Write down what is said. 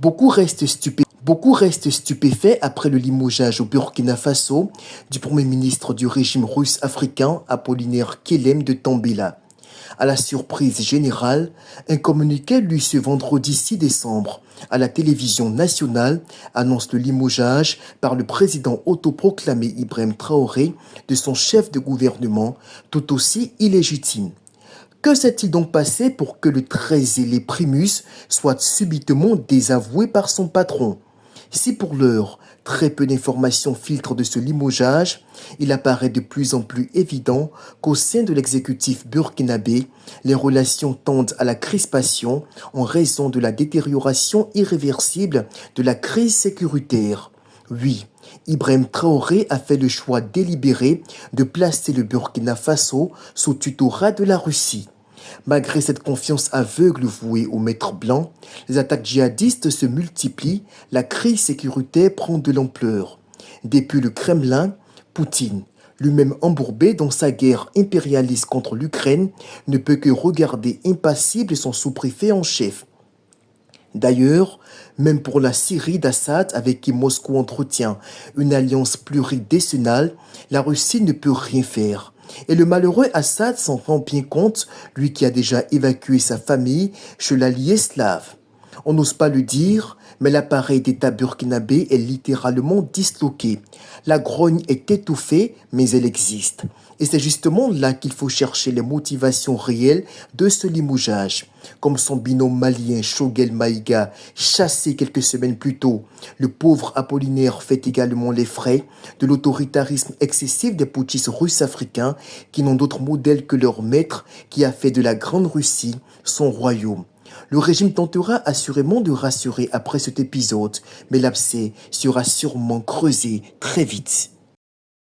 Beaucoup restent stupéfaits après le limogeage au Burkina Faso du Premier ministre du régime russe africain Apollinaire Kelem de Tambela. À la surprise générale, un communiqué lu ce vendredi 6 décembre à la télévision nationale annonce le limogeage par le président autoproclamé Ibrahim Traoré de son chef de gouvernement, tout aussi illégitime. Que s'est-il donc passé pour que le très zélé Primus soit subitement désavoué par son patron? Si pour l'heure, très peu d'informations filtrent de ce limogeage, il apparaît de plus en plus évident qu'au sein de l'exécutif burkinabé, les relations tendent à la crispation en raison de la détérioration irréversible de la crise sécuritaire. Oui, Ibrahim Traoré a fait le choix délibéré de placer le Burkina Faso sous tutorat de la Russie. Malgré cette confiance aveugle vouée au maître blanc, les attaques djihadistes se multiplient, la crise sécuritaire prend de l'ampleur. Depuis le Kremlin, Poutine, lui-même embourbé dans sa guerre impérialiste contre l'Ukraine, ne peut que regarder impassible son sous-préfet en chef. D'ailleurs, même pour la Syrie d'Assad avec qui Moscou entretient une alliance pluridécennale, la Russie ne peut rien faire. Et le malheureux Assad s'en rend bien compte, lui qui a déjà évacué sa famille chez l'allié slave. On n'ose pas le dire, mais l'appareil d'État burkinabé est littéralement disloqué. La grogne est étouffée, mais elle existe. Et c'est justement là qu'il faut chercher les motivations réelles de ce limogeage. Comme son binôme malien Choguel Maïga, chassé quelques semaines plus tôt, le pauvre Apollinaire fait également les frais de l'autoritarisme excessif des putschistes russes africains qui n'ont d'autre modèle que leur maître qui a fait de la Grande Russie son royaume. Le régime tentera assurément de rassurer après cet épisode, mais l'abcès sera sûrement creusé très vite.